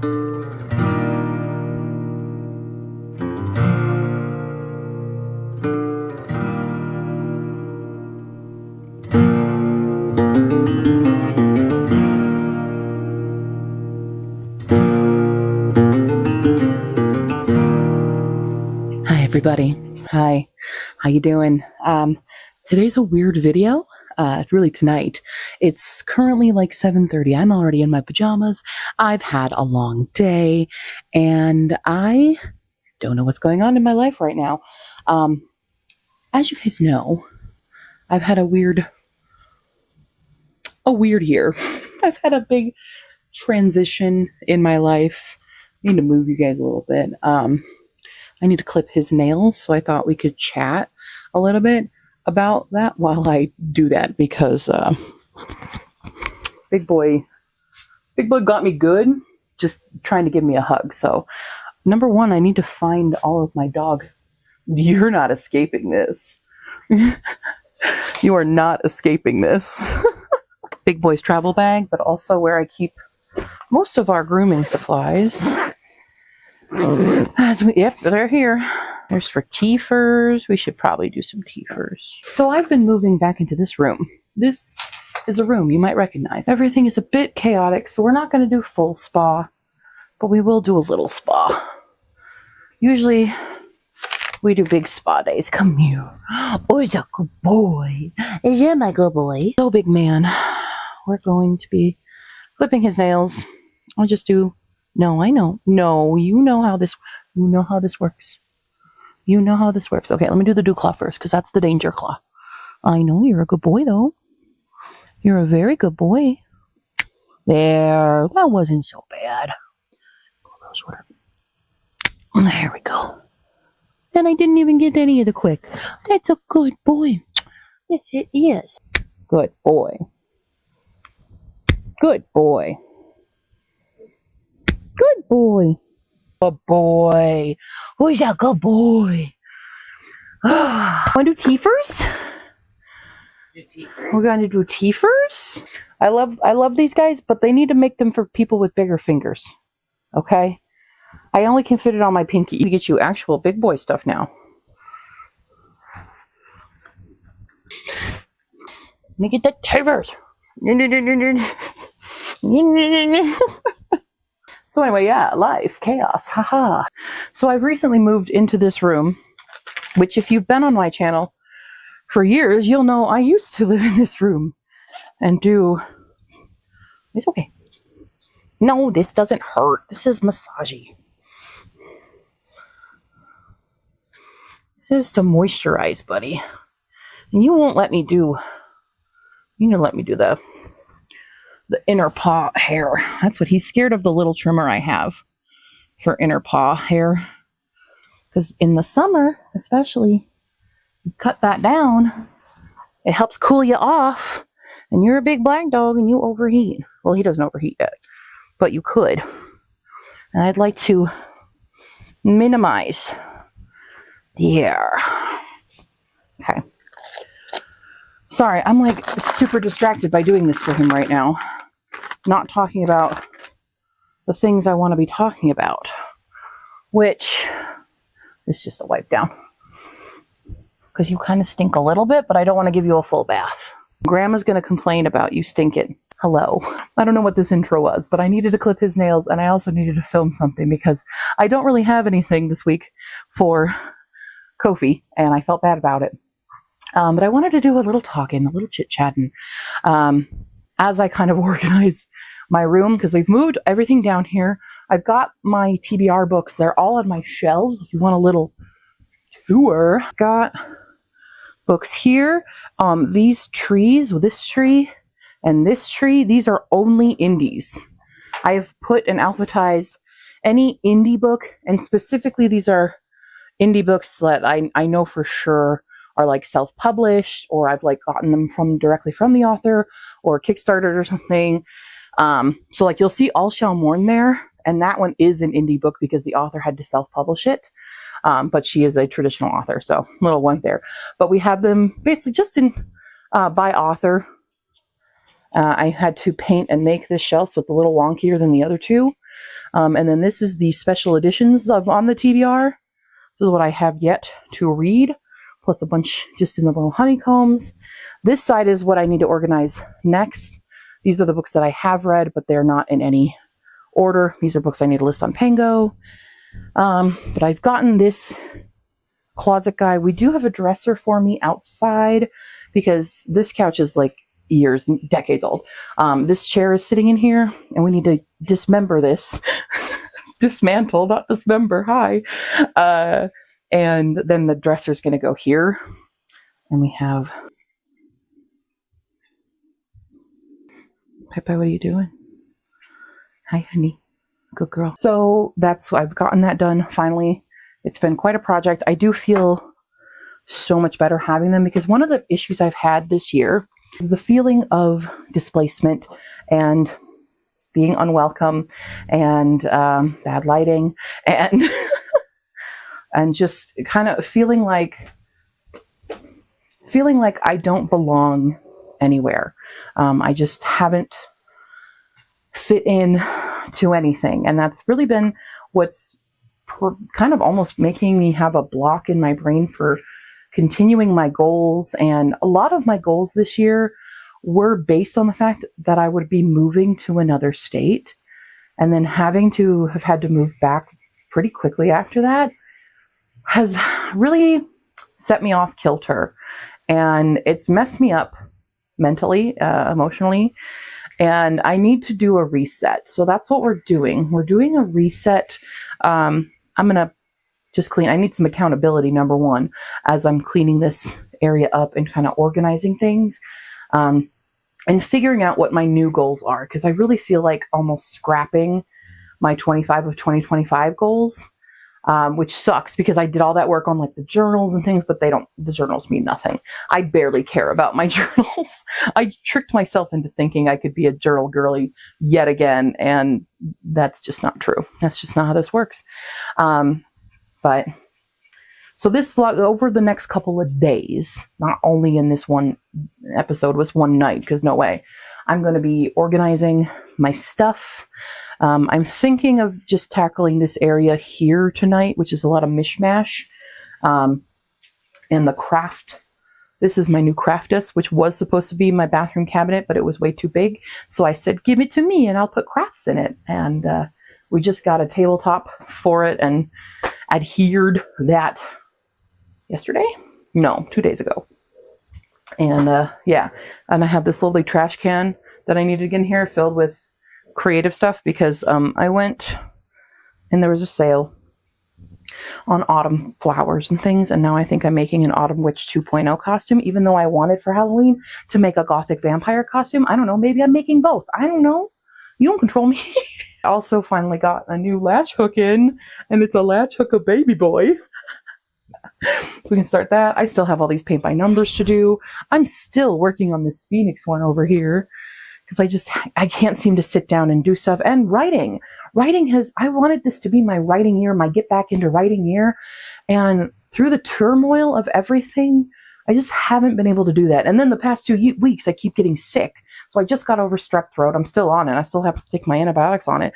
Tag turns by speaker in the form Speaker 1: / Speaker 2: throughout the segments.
Speaker 1: Everybody, hi, how you doing? Today's a weird video. Really tonight. It's currently like 7:30. I'm already in my pajamas. I've had a long day and I don't know what's going on in my life right now. As you guys know, I've had a weird year. I've had a big transition in my life. I need to move you guys a little bit. I need to clip his nails, so I thought we could chat a little bit about that while I do that, because big boy got me good, just trying to give me a hug. So number one, I need to find all of my dog. You're not escaping this. You are not escaping this. Big boy's travel bag, but also where I keep most of our grooming supplies. Yep, they're here. There's for teethers. We should probably do some teethers. So I've been moving back into this room. This is a room you might recognize. Everything is a bit chaotic, so we're not going to do full spa, but we will do a little spa. Usually we do big spa days. Come here. Oh, he's a good boy. Is that my good boy? So big man, we're going to be clipping his nails. I'll just do... No, I know. No, you know how this works. You know how this works. Okay, let me do the dew claw first, because that's the danger claw. I know, you're a good boy, though. You're a very good boy. There, that wasn't so bad. There we go. And I didn't even get any of the quick. That's a good boy. Yes, it is. Good boy. Good boy. Good boy. Good boy. Who's a good boy? Want to do teethers? We're going to do teethers. I love these guys, but they need to make them for people with bigger fingers. Okay? I only can fit it on my pinky. To get you actual big boy stuff now. Let me get the teethers. So anyway, yeah, life, chaos, haha. So I've recently moved into this room, which if you've been on my channel for years, you'll know I used to live in this room and do... It's okay. No, this doesn't hurt. This is massagey. This is to moisturize, buddy. And you won't let me do... You need to let me do the inner paw hair. That's what he's scared of, the little trimmer I have for inner paw hair. Because in the summer, especially, you cut that down, it helps cool you off. And you're a big black dog and you overheat. Well, he doesn't overheat yet, but you could. And I'd like to minimize the air. Okay. Sorry, I'm like super distracted by doing this for him right now. Not talking about the things I want to be talking about, which is just a wipe down. Because you kind of stink a little bit, but I don't want to give you a full bath. Grandma's going to complain about you stinking. Hello. I don't know what this intro was, but I needed to clip his nails, and I also needed to film something because I don't really have anything this week for Kofi, and I felt bad about it. But I wanted to do a little talking, a little chit-chatting, as I kind of organize my room, because we've moved everything down here. I've got my TBR books. They're all on my shelves if you want a little tour. Got books here. These trees, with this tree and this tree, these are only indies. I've put and alphabetized any indie book, and specifically these are indie books that I know for sure are like self-published, or I've like gotten them directly from the author or Kickstarter or something. So like you'll see All Shall Mourn there, and that one is an indie book because the author had to self-publish it. But she is a traditional author, so little one there. But we have them basically just in by author. I had to paint and make this shelf, so it's a little wonkier than the other two. And then this is the special editions of On the TBR. This is what I have yet to read, plus a bunch just in the little honeycombs. This side is what I need to organize next. These are the books that I have read, but they're not in any order. These are books I need to list on Pango. But I've gotten this closet guy. We do have a dresser for me outside because this couch is like years, decades old. This chair is sitting in here and we need to dismember this. Dismantle, not dismember. Hi. And then the dresser's going to go here. And we have... Pepe, what are you doing? Hi, honey. Good girl. So I've gotten that done finally. It's been quite a project. I do feel so much better having them because one of the issues I've had this year is the feeling of displacement and being unwelcome and bad lighting and and just kind of feeling like I don't belong anywhere. I just haven't fit in to anything. And that's really been what's kind of almost making me have a block in my brain for continuing my goals. And a lot of my goals this year were based on the fact that I would be moving to another state and then having to have had to move back pretty quickly after that has really set me off kilter. And it's messed me up mentally, emotionally, and I need to do a reset. So that's what we're doing. We're doing a reset. I'm going to just clean. I need some accountability, number one, as I'm cleaning this area up and kind of organizing things and figuring out what my new goals are. Because I really feel like almost scrapping my 25 of 2025 goals. Which sucks because I did all that work on like the journals and things, but the journals mean nothing. I barely care about my journals. I tricked myself into thinking I could be a journal girly yet again. And that's just not true. That's just not how this works. But so this vlog over the next couple of days, not only in this one episode was one night, because no way, I'm going to be organizing my stuff. I'm thinking of just tackling this area here tonight, which is a lot of mishmash. And the craft. This is my new craft desk, which was supposed to be my bathroom cabinet, but it was way too big. So I said, give it to me and I'll put crafts in it. And we just got a tabletop for it and adhered that yesterday? No, 2 days ago. And yeah, and I have this lovely trash can that I needed to get in here filled with creative stuff because I went and there was a sale on autumn flowers and things, and now I think I'm making an Autumn Witch 2.0 costume, even though I wanted for Halloween to make a gothic vampire costume. I don't know, maybe I'm making both. I don't know. You don't control me. I also finally got a new latch hook in, and it's a latch hook of baby boy. We can start that. I still have all these paint by numbers to do. I'm still working on this Phoenix one over here because I can't seem to sit down and do stuff. And writing I wanted this to be my writing year, my get back into writing year. And through the turmoil of everything, I just haven't been able to do that. And then the past 2 weeks, I keep getting sick. So I just got over strep throat. I'm still on it. I still have to take my antibiotics on it.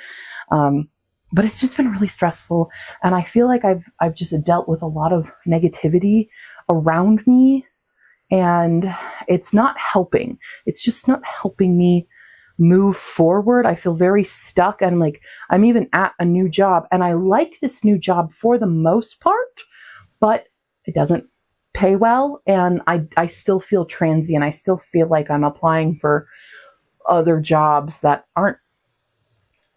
Speaker 1: But it's just been really stressful. And I feel like I've just dealt with a lot of negativity around me. And it's not helping. It's just not helping me move forward. I feel very stuck. And I'm even at a new job. And I like this new job for the most part. But it doesn't pay well. And I still feel transient. I still feel like I'm applying for other jobs that aren't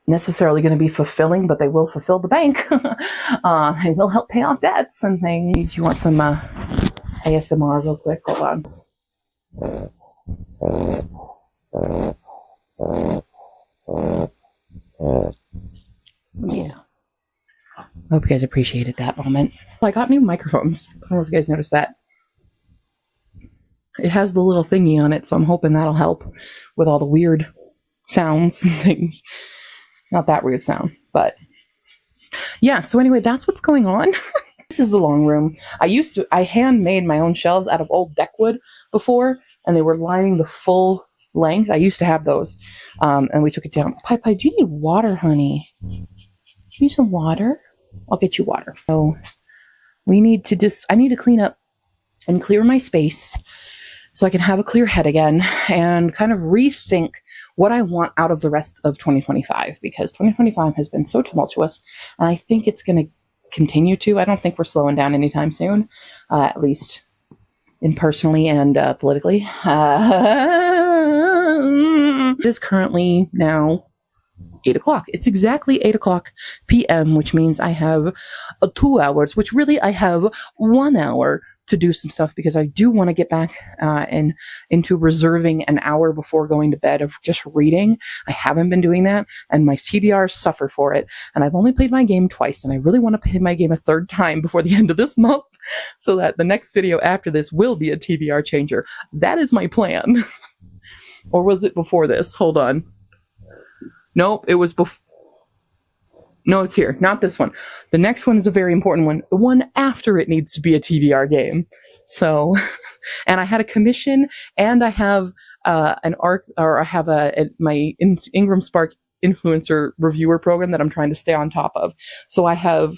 Speaker 1: necessarily going to be fulfilling, but they will fulfill the bank. They will help pay off debts and things. Do you want some ASMR real quick? Hold on. Yeah. I hope you guys appreciated that moment. I got new microphones. I don't know if you guys noticed that. It has the little thingy on it, so I'm hoping that'll help with all the weird sounds and things. Not that weird sound, but yeah. So anyway, that's what's going on. This is the long room. I handmade my own shelves out of old deck wood before, and they were lining the full length. I used to have those, and we took it down. Pi, do you need water, honey? Do you need some water? I'll get you water. So we need to I need to clean up and clear my space so I can have a clear head again and kind of rethink what I want out of the rest of 2025, because 2025 has been so tumultuous, and I think it's going to continue to. I don't think we're slowing down anytime soon, at least personally and politically. It is currently now 8 o'clock. It's exactly 8 o'clock p.m., which means I have 2 hours, which really I have 1 hour to do some stuff, because I do want to get back into reserving an hour before going to bed of just reading. I haven't been doing that, and my TBRs suffer for it. And I've only played my game twice, and I really want to play my game a third time before the end of this month, so that the next video after this will be a TBR changer. That is my plan. Or was it before this? Hold on. Nope, it was before. No, it's here. Not this one. The next one is a very important one. The one after it needs to be a TBR game. So, and I had a commission, and I have an arc, or I have my Ingram Spark influencer reviewer program that I'm trying to stay on top of. So I have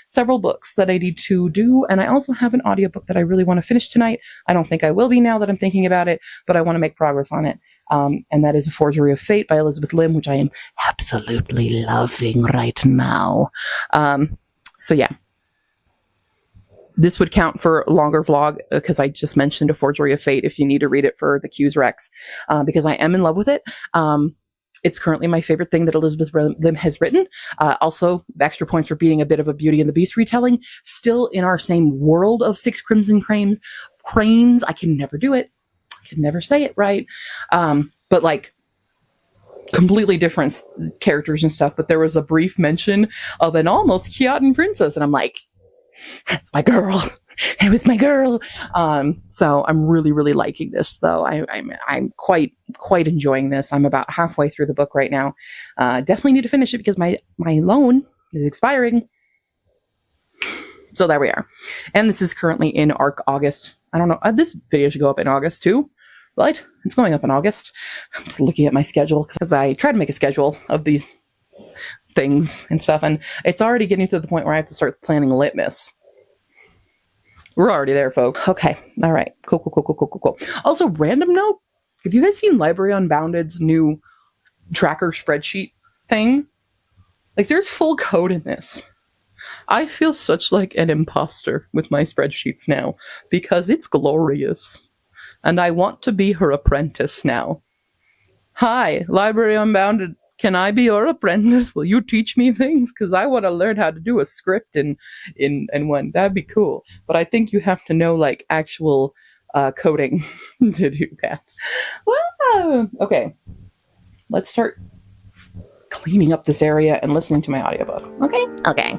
Speaker 1: several books that I need to do, and I also have an audiobook that I really want to finish tonight. I don't think I will be now that I'm thinking about it, but I want to make progress on it. And that is A Forgery of Fate by Elizabeth Lim, which I am absolutely loving right now. So yeah. This would count for a longer vlog, because I just mentioned A Forgery of Fate if you need to read it for the Q's Rex, because I am in love with it. It's currently my favorite thing that Elizabeth Lim has written. Also, extra points for being a bit of a Beauty and the Beast retelling. Still in our same world of Six Crimson Cranes. I can never do it. I can never say it right. But like, completely different characters and stuff. But there was a brief mention of an almost Chiatan princess. And I'm like, that's my girl. It was my girl. So I'm really, really liking this, though. I'm quite enjoying this. I'm about halfway through the book right now. Definitely need to finish it because my loan is expiring. So there we are. And this is currently in ARC August. I don't know. This video should go up in August too. Right? It's going up in August. I'm just looking at my schedule because I try to make a schedule of these things and stuff, and it's already getting to the point where I have to start planning litmus. We're already there, folks. Okay. All right. Cool. Also, random note. Have you guys seen Library Unbounded's new tracker spreadsheet thing? Like, there's full code in this. I feel such like an imposter with my spreadsheets now because it's glorious. And I want to be her apprentice now. Hi, Library Unbounded. Can I be your apprentice? Will you teach me things? Because I want to learn how to do a script in one. That'd be cool. But I think you have to know, like, actual coding to do that. Wow. Okay. Let's start cleaning up this area and listening to my audiobook. Okay.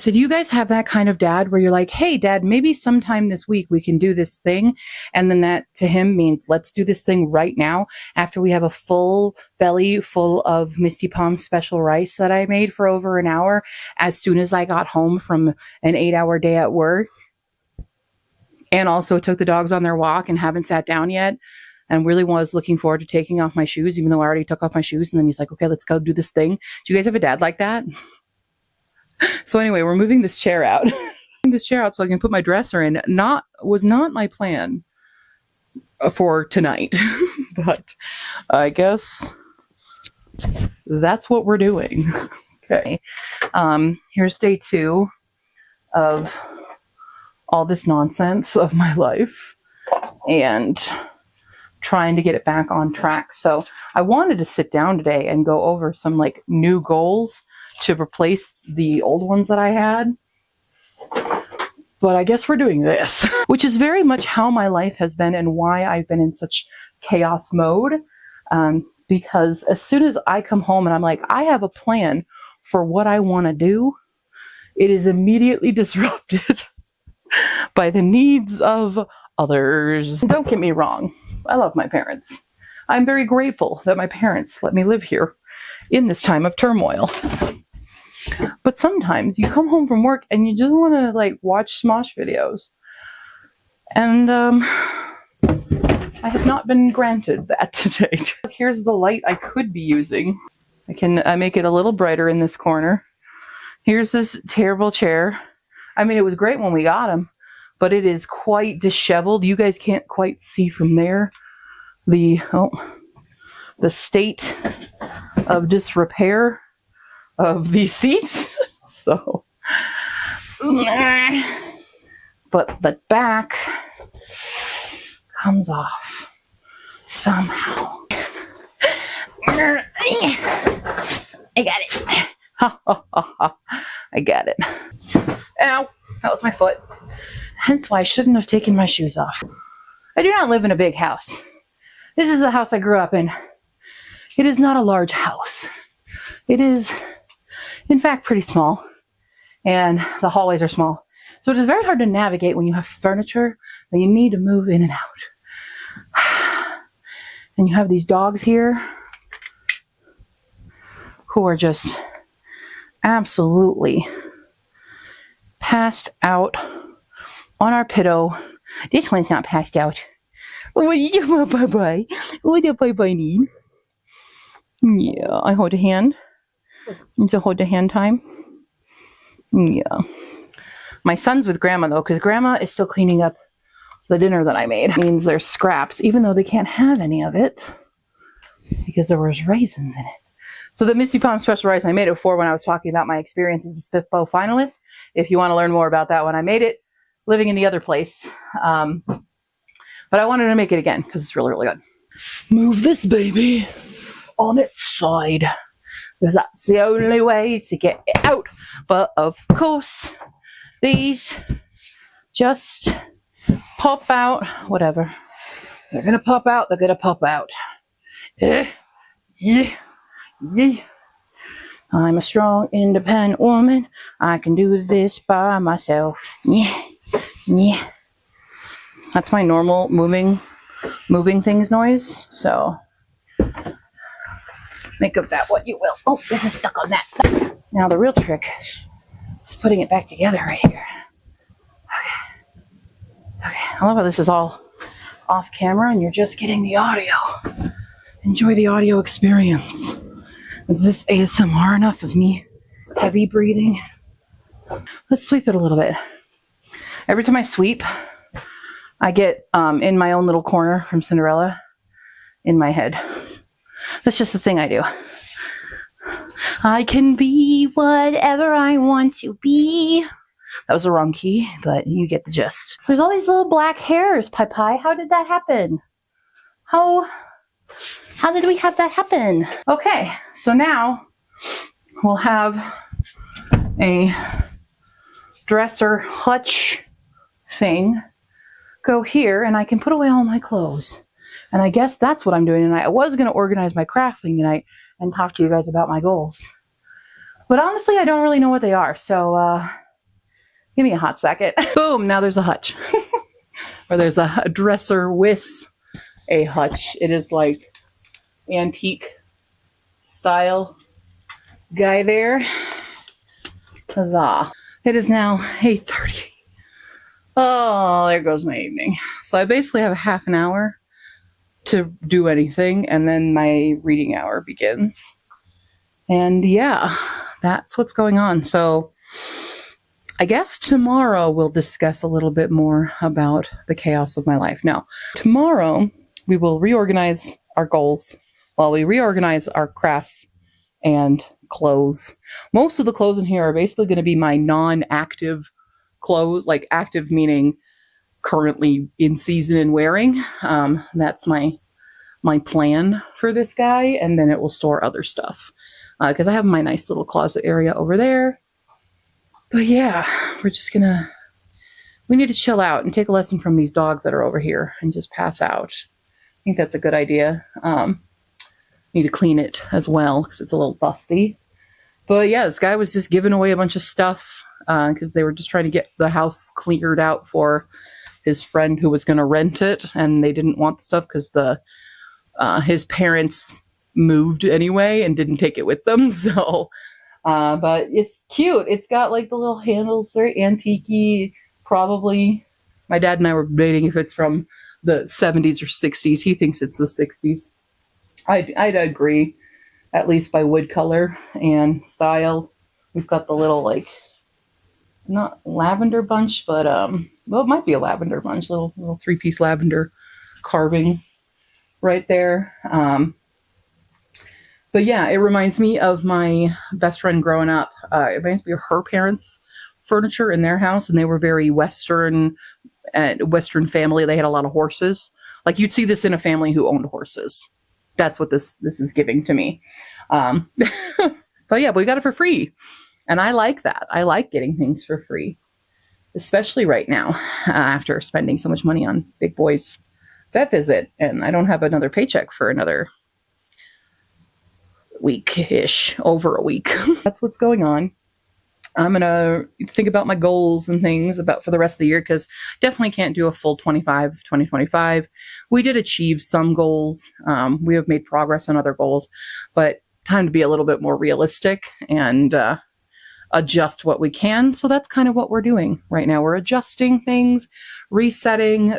Speaker 1: So do you guys have that kind of dad where you're like, hey, Dad, maybe sometime this week we can do this thing? And then that to him means let's do this thing right now after we have a full belly full of Misty Palm special rice that I made for over an hour as soon as I got home from an 8-hour day at work. And also took the dogs on their walk and haven't sat down yet. And really was looking forward to taking off my shoes, even though I already took off my shoes. And then he's like, okay, let's go do this thing. Do you guys have a dad like that? So anyway, we're moving this chair out. This chair out so I can put my dresser in. Was not my plan for tonight. But I guess that's what we're doing. Okay. Here's day 2 of all this nonsense of my life and trying to get it back on track. So I wanted to sit down today and go over some like new goals to replace the old ones that I had. But I guess we're doing this, which is very much how my life has been and why I've been in such chaos mode. Because as soon as I come home and I'm like, I have a plan for what I want to do, it is immediately disrupted by the needs of others. Don't get me wrong. I love my parents. I'm very grateful that my parents let me live here in this time of turmoil. But sometimes you come home from work and you just want to like watch Smosh videos. And I have not been granted that to date. Here's the light I could be using. I can make it a little brighter in this corner. Here's this terrible chair. I mean, it was great when we got him, but it is quite disheveled. You guys can't quite see from there the state of disrepair of the seat. So, but the back comes off somehow. I got it. I got it. Ow, that was my foot. Hence why I shouldn't have taken my shoes off. I do not live in a big house. This is the house I grew up in. It is not a large house. It is, in fact, pretty small. And the hallways are small. So it is very hard to navigate when you have furniture that you need to move in and out. And you have these dogs here who are just absolutely passed out on our pillow. This one's not passed out. What do you want, bye-bye? What do bye-bye need? Yeah, I hold a hand. It's a hold a hand time. Yeah. My son's with Grandma, though, because Grandma is still cleaning up the dinner that I made. It means there's scraps, even though they can't have any of it, because there was raisins in it. So the Misty Palm Special Rice, I made it before when I was talking about my experience as a SPIFFO finalist. If you want to learn more about that when I made it, living in the other place. But I wanted to make it again, because it's really, really good. Move this baby on its side, because that's the only way to get it out. But of course, these just pop out. Whatever. They're going to pop out. They're going to pop out. Yeah. I'm a strong, independent woman. I can do this by myself. Yeah. That's my normal moving things noise. So make of that what you will. Oh, this is stuck on that. Now the real trick is putting it back together right here. Okay. I love how this is all off camera and you're just getting the audio. Enjoy the audio experience. Is this ASMR enough of me heavy breathing? Let's sweep it a little bit. Every time I sweep, I get in my own little corner from Cinderella in my head. That's just the thing I do. I can be whatever I want to be. That was the wrong key, but you get the gist. There's all these little black hairs, Pai. How did that happen? How did we have that happen? Okay, so now we'll have a dresser hutch thing go here, and I can put away all my clothes. And I guess that's what I'm doing tonight. I was going to organize my crafting tonight and talk to you guys about my goals. But honestly, I don't really know what they are. So Give me a hot second. Boom, now there's a hutch. Or there's a dresser with a hutch. It is like antique style guy there. Huzzah. It is now 8:30. Oh, there goes my evening. So I basically have a half an hour to do anything, and then my reading hour begins. And yeah, that's what's going on. So I guess tomorrow we'll discuss a little bit more about the chaos of my life. Now, tomorrow we will reorganize our goals while we reorganize our crafts and clothes. Most of the clothes in here are basically going to be my non-active clothes, like active meaning currently in season and wearing. That's my plan for this guy, and then it will store other stuff because I have my nice little closet area over there. But yeah, we need to chill out and take a lesson from these dogs that are over here and just pass out. I think that's a good idea. Need to clean it as well because it's a little dusty. But yeah, this guy was just giving away a bunch of stuff because they were just trying to get the house cleared out for his friend who was going to rent it, and they didn't want the stuff because his parents moved anyway and didn't take it with them. So, but it's cute. It's got like the little handles, very antique-y, probably. My dad and I were debating if it's from the 70s or 60s. He thinks it's the 60s. I'd agree, at least by wood color and style. We've got the little, like, not lavender bunch, but, well, it might be a lavender bunch, little three-piece lavender carving right there. But yeah, it reminds me of my best friend growing up. It reminds me of her parents' furniture in their house, and they were very Western family. They had a lot of horses. Like, you'd see this in a family who owned horses. That's what this is giving to me. But yeah, we got it for free. And I like that. I like getting things for free, especially right now after spending so much money on Big Boy's vet visit. And I don't have another paycheck for another week-ish, over a week. That's what's going on. I'm going to think about my goals and things for the rest of the year, because definitely can't do a full 2025. We did achieve some goals. We have made progress on other goals, but time to be a little bit more realistic and adjust what we can. So that's kind of what we're doing right now. We're adjusting things, resetting.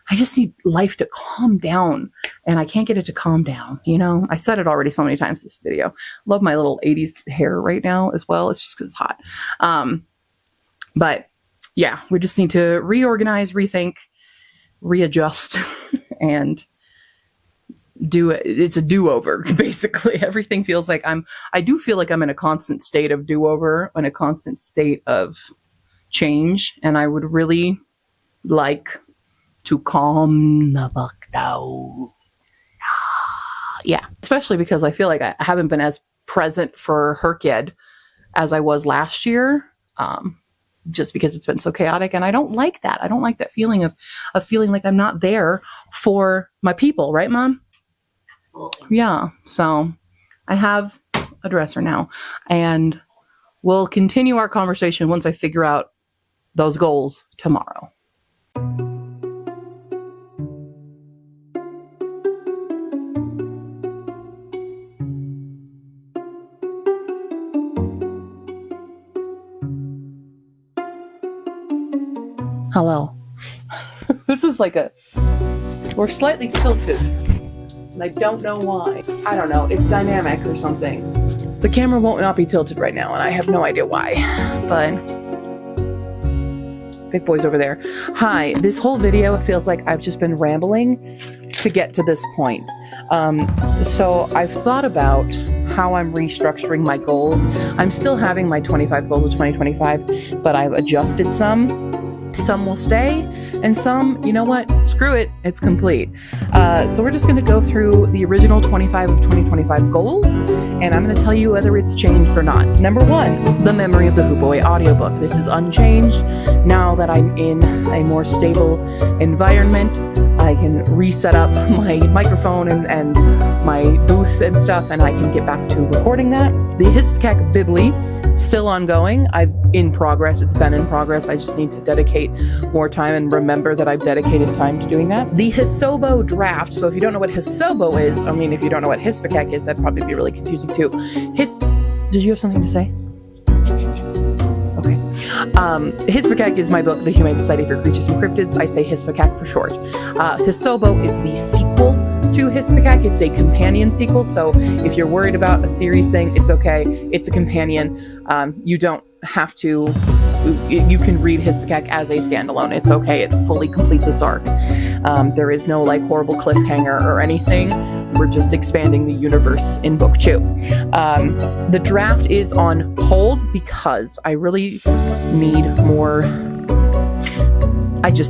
Speaker 1: I just need life to calm down, and I can't get it to calm down. You know, I said it already so many times this video. Love my little 80s hair right now as well. It's just because it's hot. But yeah, we just need to reorganize, rethink, readjust, and do it. It's a do-over, basically. Everything feels like I do feel like I'm in a constant state of do-over, in a constant state of change, and I would really like to calm the fuck down. Yeah, especially because I feel like I haven't been as present for her kid as I was last year, just because it's been so chaotic, and I don't like that. I don't like that feeling of feeling like I'm not there for my people, right, Mom? Absolutely. Yeah, so I have a dresser now, and we'll continue our conversation once I figure out those goals tomorrow. Hello. This is like we're slightly tilted, and I don't know why. I don't know, it's dynamic or something. The camera won't not be tilted right now, and I have no idea why, but Big Boy's over there. Hi, this whole video feels like I've just been rambling to get to this point. So I've thought about how I'm restructuring my goals. I'm still having my 25 goals of 2025, but I've adjusted some. Some will stay, and some, you know what, screw it, it's complete. So we're just going to go through the original 25 of 2025 goals, and I'm going to tell you whether it's changed or not. Number 1, the Memory of the Hoop Boy audiobook. This is unchanged now that I'm in a more stable environment. I can reset up my microphone and my booth and stuff, and I can get back to recording that. The Hisphacac Bibli, still ongoing. In progress. It's been in progress. I just need to dedicate more time and remember that I've dedicated time to doing that. The Hisobo draft. So if you don't know what Hisobo is, I mean, if you don't know what Hisphacac is, that'd probably be really confusing too. Did you have something to say? Okay. Hisphacac is my book, The Humane Society for Creatures and Cryptids. I say Hisphacac for short. Hisobo is the sequel to Hisphacac. It's a companion sequel, so if you're worried about a series thing, it's okay. It's a companion. You don't have to. You can read Hisphacac as a standalone. It's okay. It fully completes its arc. There is no like horrible cliffhanger or anything. We're just expanding the universe in booktube. The draft is on hold because I really need more.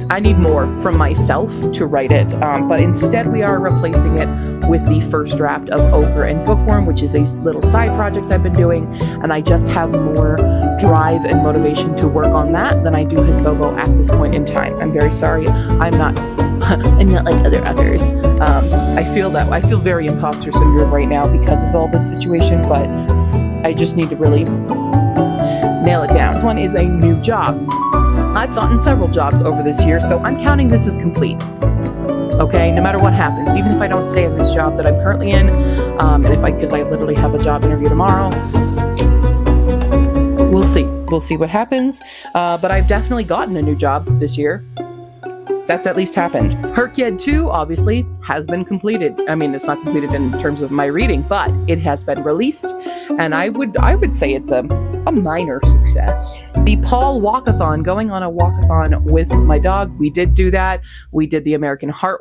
Speaker 1: I need more from myself to write it, but instead we are replacing it with the first draft of Ogre and Bookworm, which is a little side project I've been doing, and I just have more drive and motivation to work on that than I do Hisobo at this point in time. I'm very sorry. I'm not like other authors. I feel very imposter syndrome right now because of all this situation, but I just need to really nail it down. One is a new job. I've gotten several jobs over this year, so I'm counting this as complete. Okay, no matter what happens, even if I don't stay in this job that I'm currently in, because I literally have a job interview tomorrow, we'll see. We'll see what happens. But I've definitely gotten a new job this year. That's at least happened. Herkyed 2, obviously, has been completed. I mean, it's not completed in terms of my reading, but it has been released, and I would say it's a minor success. The Paul Walkathon, going on a walkathon with my dog. We did do that. We did the American Heart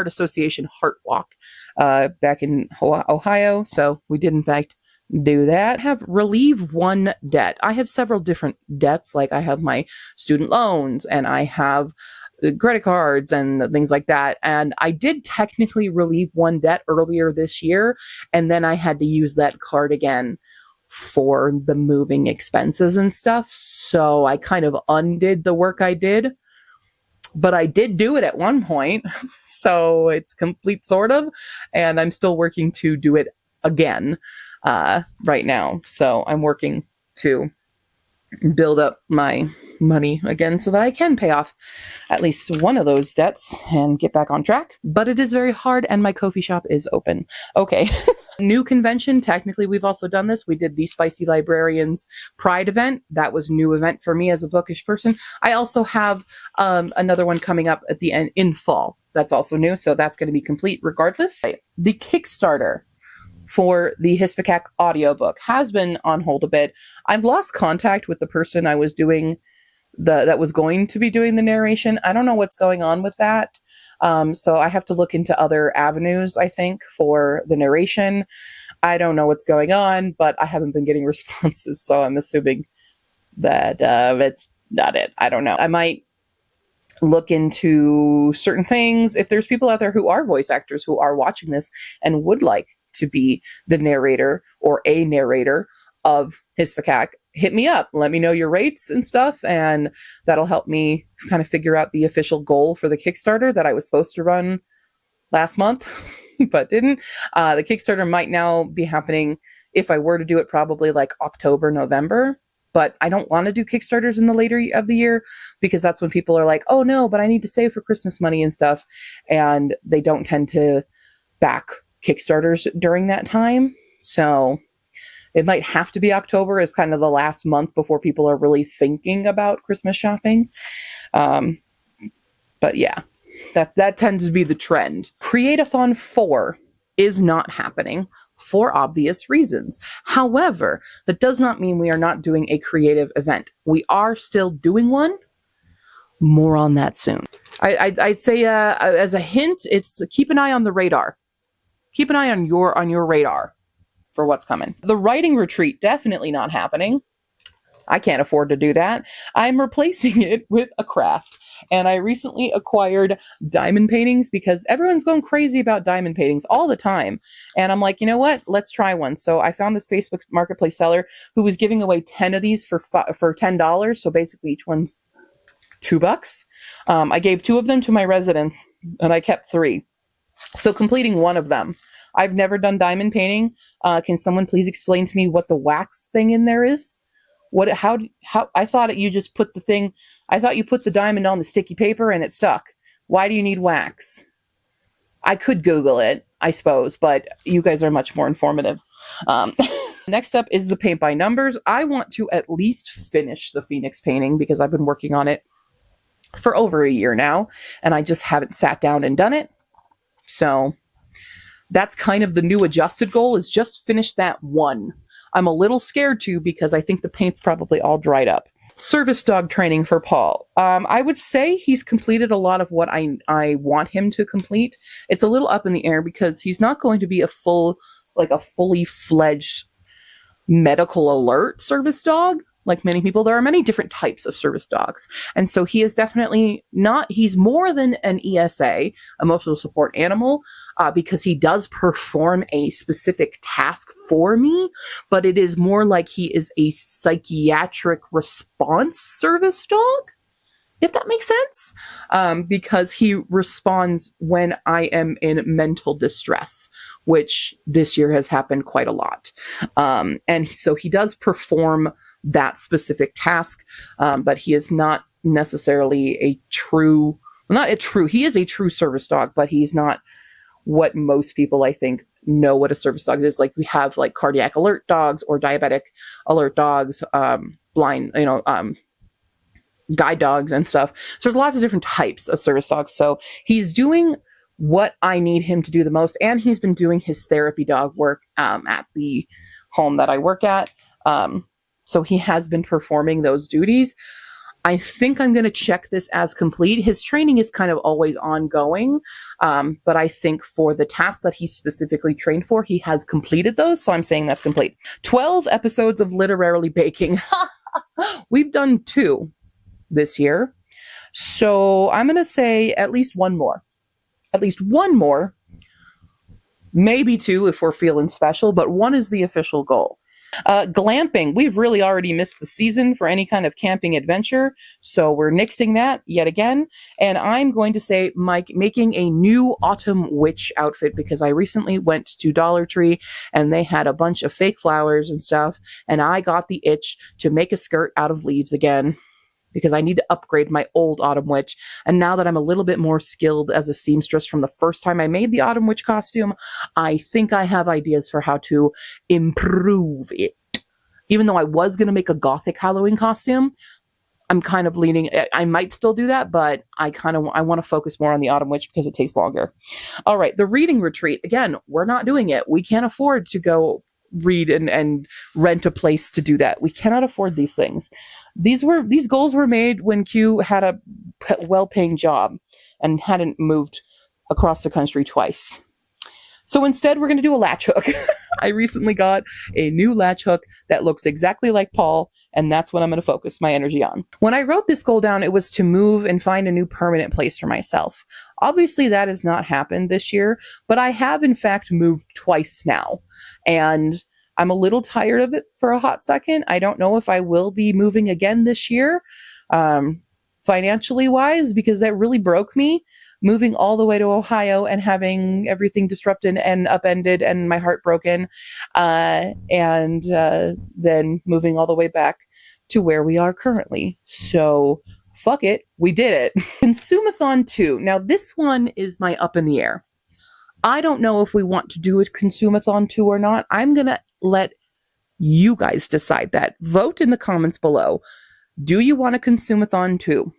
Speaker 1: Association Heart Walk back in Ohio. So we did, in fact, do that. Have relieve one debt. I have several different debts. Like I have my student loans and I have credit cards and things like that. And I did technically relieve one debt earlier this year. And then I had to use that card again for the moving expenses and stuff. So I kind of undid the work I did, but I did do it at one point. So it's complete sort of, and I'm still working to do it again right now. So I'm working to build up my money again so that I can pay off at least one of those debts and get back on track. But it is very hard and my coffee shop is open. Okay. New convention. Technically, we've also done this. We did the Spicy Librarians Pride event. That was a new event for me as a bookish person. I also have another one coming up at the end in fall. That's also new. So that's going to be complete regardless. The Kickstarter for the Hisphacac audiobook has been on hold a bit. I've lost contact with the person I was doing that was going to be doing the narration. I don't know what's going on with that. So I have to look into other avenues, I think, for the narration. I don't know what's going on, but I haven't been getting responses. So I'm assuming that it's not it. I don't know. I might look into certain things. If there's people out there who are voice actors who are watching this and would like to be the narrator or a narrator of Hisphacac, hit me up. Let me know your rates and stuff, and that'll help me kind of figure out the official goal for the Kickstarter that I was supposed to run last month, but didn't. The Kickstarter might now be happening, if I were to do it, probably like October, November. But I don't want to do Kickstarters in the later of the year because that's when people are like, oh no, but I need to save for Christmas money and stuff. And they don't tend to back Kickstarters during that time. So it might have to be October as kind of the last month before people are really thinking about Christmas shopping. But yeah, that tends to be the trend. Create-a-thon 4 is not happening for obvious reasons. However, that does not mean we are not doing a creative event. We are still doing one. More on that soon. I'd say as a hint, it's keep an eye on the radar. Keep an eye on your radar for what's coming. The writing retreat, definitely not happening. I can't afford to do that. I'm replacing it with a craft. And I recently acquired diamond paintings because everyone's going crazy about diamond paintings all the time. And I'm like, you know what? Let's try one. So I found this Facebook Marketplace seller who was giving away 10 of these for $10. So basically each one's $2. I gave 2 of them to my residents, and I kept 3. So completing one of them. I've never done diamond painting. Can someone please explain to me what the wax thing in there is? How I thought you just put the thing, I thought you put the diamond on the sticky paper and it stuck. Why do you need wax? I could Google it, I suppose, but you guys are much more informative. Next up is the paint by numbers. I want to at least finish the Phoenix painting because I've been working on it for over a year now, and I just haven't sat down and done it. So that's kind of the new adjusted goal, is just finish that one. I'm a little scared too because I think the paint's probably all dried up. Service dog training for Paul. I would say he's completed a lot of what I want him to complete. It's a little up in the air because he's not going to be a fully fledged medical alert service dog. Like many people, there are many different types of service dogs. And so he is definitely not, he's more than an ESA, emotional support animal, because he does perform a specific task for me, but it is more like he is a psychiatric response service dog, if that makes sense, because he responds when I am in mental distress, which this year has happened quite a lot. And so he does perform that specific task, but he is not necessarily he is a true service dog, but he's not what most people, I think, know what a service dog is. Like we have like cardiac alert dogs or diabetic alert dogs, blind, guide dogs and stuff. So there's lots of different types of service dogs. So he's doing what I need him to do the most. And he's been doing his therapy dog work at the home that I work at. So he has been performing those duties. I think I'm going to check this as complete. His training is kind of always ongoing. But I think for the tasks that he's specifically trained for, he has completed those. So I'm saying that's complete. 12 episodes of literally baking. We've done 2 this year. So I'm going to say at least one more. Maybe 2 if we're feeling special, but 1 is the official goal. Glamping. We've really already missed the season for any kind of camping adventure, so we're nixing that yet again. And I'm going to say making a new autumn witch outfit because I recently went to Dollar Tree and they had a bunch of fake flowers and stuff, and I got the itch to make a skirt out of leaves again, because I need to upgrade my old Autumn Witch. And now that I'm a little bit more skilled as a seamstress from the first time I made the Autumn Witch costume, I think I have ideas for how to improve it. Even though I was going to make a gothic Halloween costume, I'm kind of leaning, I might still do that, but I want to focus more on the Autumn Witch because it takes longer. All right, the reading retreat. Again, we're not doing it. We can't afford to go read and rent a place to do that. We cannot afford these things. These goals were made when Q had a well-paying job and hadn't moved across the country twice. So instead, we're going to do a latch hook. I recently got a new latch hook that looks exactly like Paul, and that's what I'm going to focus my energy on. When I wrote this goal down, it was to move and find a new permanent place for myself. Obviously, that has not happened this year, but I have, in fact, moved twice now, and I'm a little tired of it for a hot second. I don't know if I will be moving again this year, financially wise, because that really broke me, moving all the way to Ohio and having everything disrupted and upended and my heart broken, and then moving all the way back to where we are currently. So fuck it, we did it. Consumathon 2. Now this one is my up in the air. I don't know if we want to do a Consumathon 2 or not. I'm going to let you guys decide that. Vote in the comments below. Do you want a Consumathon 2?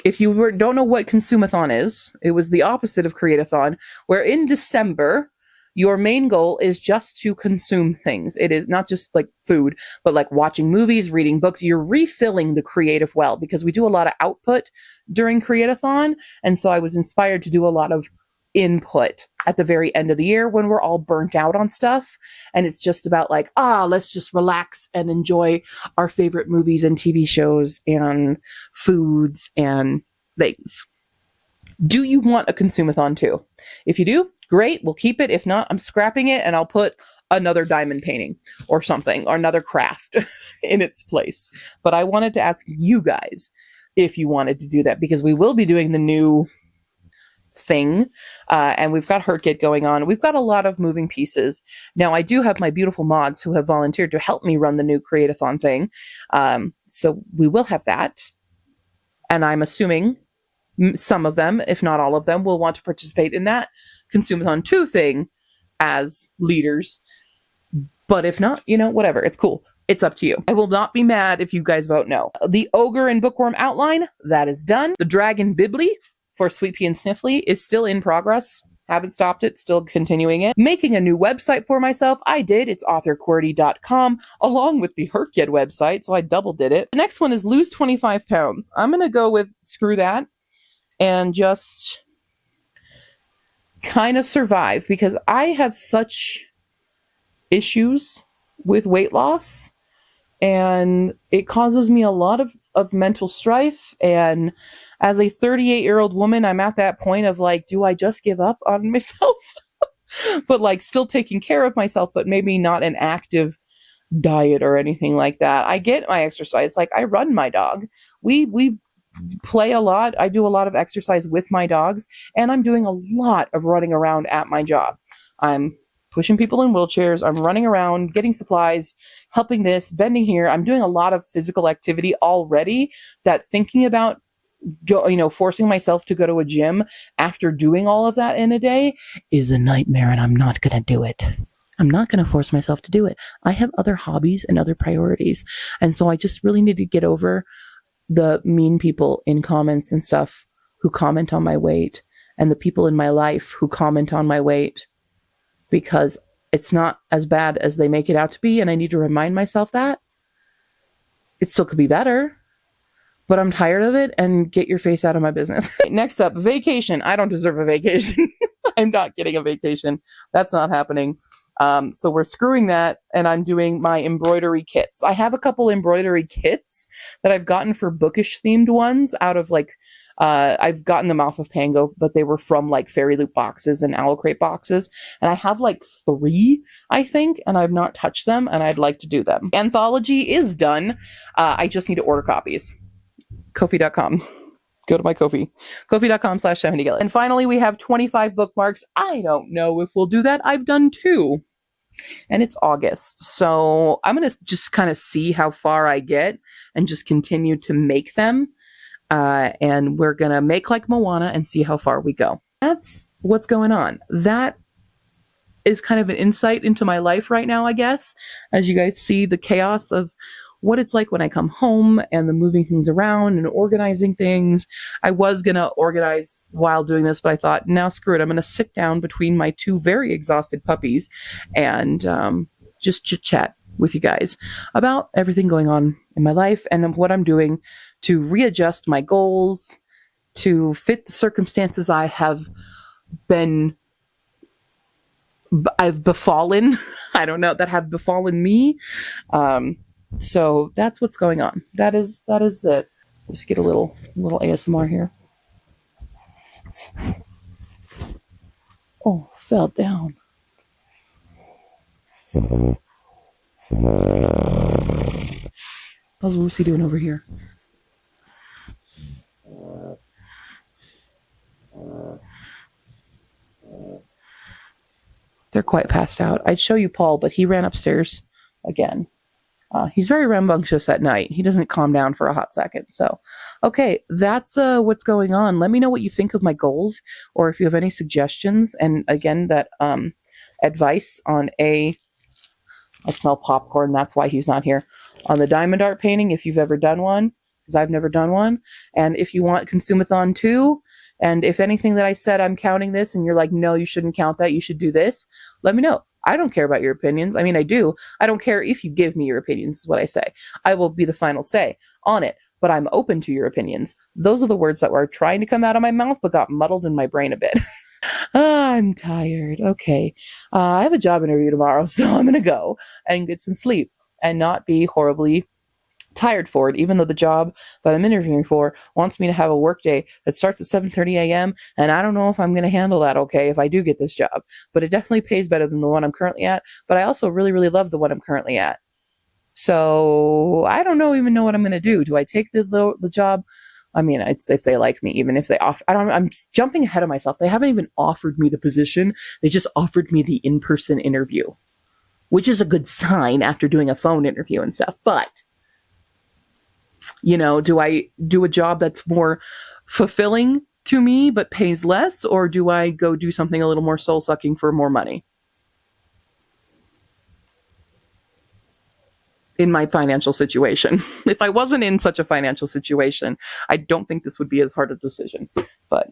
Speaker 1: If you don't know what Consumathon is, it was the opposite of Create-a-thon, where in December, your main goal is just to consume things. It is not just like food, but like watching movies, reading books. You're refilling the creative well, because we do a lot of output during Create-a-thon. And so I was inspired to do a lot of input at the very end of the year when we're all burnt out on stuff. And it's just about like, let's just relax and enjoy our favorite movies and TV shows and foods and things. Do you want a Consumathon 2? If you do, great, we'll keep it. If not, I'm scrapping it and I'll put another diamond painting or something, or another craft in its place. But I wanted to ask you guys if you wanted to do that, because we will be doing the new thing, and we've got HurtKit going on. We've got a lot of moving pieces. Now, I do have my beautiful mods who have volunteered to help me run the new Create-a-thon thing. So we will have that. And I'm assuming some of them, if not all of them, will want to participate in that Consumathon 2 thing as leaders. But if not, whatever. It's cool. It's up to you. I will not be mad if you guys vote no. The Ogre and Bookworm outline, that is done. The Dragon Bibli for Sweet Pea and Sniffly is still in progress. Haven't stopped it, still continuing it. Making a new website for myself, I did. It's authorqrt.com, along with the HurtKit website, so I double did it. The next one is lose 25 pounds. I'm going to go with screw that and just kind of survive, because I have such issues with weight loss, and it causes me a lot of mental strife. And as a 38-year-old woman, I'm at that point of like, do I just give up on myself? But like still taking care of myself, but maybe not an active diet or anything like that. I get my exercise. Like, I run my dog. We play a lot. I do a lot of exercise with my dogs, and I'm doing a lot of running around at my job. I'm pushing people in wheelchairs. I'm running around, getting supplies, helping this, bending here. I'm doing a lot of physical activity already, that thinking about forcing myself to go to a gym after doing all of that in a day is a nightmare, and I'm not going to do it. I'm not going to force myself to do it. I have other hobbies and other priorities. And so I just really need to get over the mean people in comments and stuff who comment on my weight, and the people in my life who comment on my weight, because it's not as bad as they make it out to be. And I need to remind myself that it still could be better, but I'm tired of it, and get your face out of my business. Next up, vacation. I don't deserve a vacation. I'm not getting a vacation. That's not happening. So we're screwing that, and I'm doing my embroidery kits. I have a couple embroidery kits that I've gotten for bookish themed ones out of I've gotten them off of Pango, but they were from like Fairy Loot boxes and Owl Crate boxes. And I have like 3, I think, and I've not touched them, and I'd like to do them. Anthology is done. I just need to order copies. Ko-fi.com. Go to my Ko-fi. Ko-fi.com/StephaniGillis. And finally, we have 25 bookmarks. I don't know if we'll do that. I've done 2. And it's August. So I'm going to just kind of see how far I get and just continue to make them. And we're going to make like Moana and see how far we go. That's what's going on. That is kind of an insight into my life right now, I guess. As you guys see the chaos of what it's like when I come home, and the moving things around and organizing things. I was going to organize while doing this, but I thought, now screw it. I'm going to sit down between my 2 very exhausted puppies and just chit chat with you guys about everything going on in my life and what I'm doing to readjust my goals to fit the circumstances I've befallen. I don't know, that have befallen me. So that's what's going on. That is it. Just get a little ASMR here. Oh, fell down. How's Lucy doing over here? They're quite passed out. I'd show you Paul, but he ran upstairs again. He's very rambunctious at night. He doesn't calm down for a hot second. So, okay, that's what's going on. Let me know what you think of my goals, or if you have any suggestions. And again, that advice on I smell popcorn. That's why he's not here. On the diamond art painting, if you've ever done one, because I've never done one. And if you want Consumathon 2, and if anything that I said, I'm counting this, and you're like, no, you shouldn't count that, you should do this, let me know. I don't care about your opinions. I mean, I do. I don't care if you give me your opinions, is what I say. I will be the final say on it, but I'm open to your opinions. Those are the words that were trying to come out of my mouth, but got muddled in my brain a bit. I'm tired. Okay. I have a job interview tomorrow, so I'm going to go and get some sleep and not be horribly tired for it, even though the job that I'm interviewing for wants me to have a work day that starts at 7:30 a.m. And I don't know if I'm going to handle that okay if I do get this job, but it definitely pays better than the one I'm currently at. But I also really, really love the one I'm currently at. So I don't even know what I'm going to do. Do I take the job? I mean, it's if they like me, even if they offer, I'm jumping ahead of myself. They haven't even offered me the position. They just offered me the in-person interview, which is a good sign after doing a phone interview and stuff. But, do I do a job that's more fulfilling to me but pays less, or do I go do something a little more soul-sucking for more money? In my financial situation. If I wasn't in such a financial situation, I don't think this would be as hard a decision, but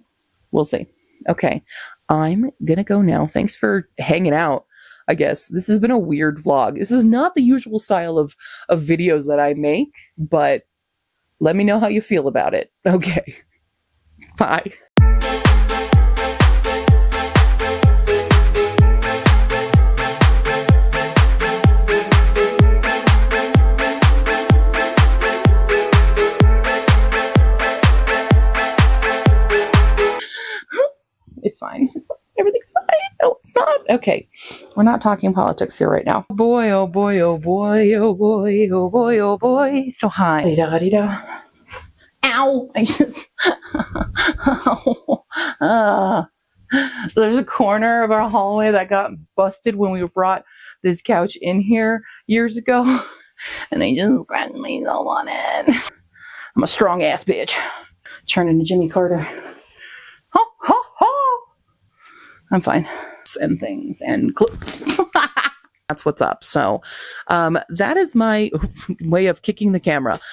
Speaker 1: we'll see. Okay, I'm gonna go now. Thanks for hanging out. I guess this has been a weird vlog. This is not the usual style of videos that I make, but let me know how you feel about it. Okay, bye. It's fine. It's fine. Everything's fine. No, it's not. Okay. We're not talking politics here right now. Oh boy, oh boy, oh boy, oh boy, oh boy, oh boy. So hi. Ow! I just... There's a corner of our hallway that got busted when we brought this couch in here years ago. And they just grabbed me so on it. I'm a strong ass bitch. Turn into Jimmy Carter. Ho, ho, ho! I'm fine. And things and that's what's up. So that is my way of kicking the camera.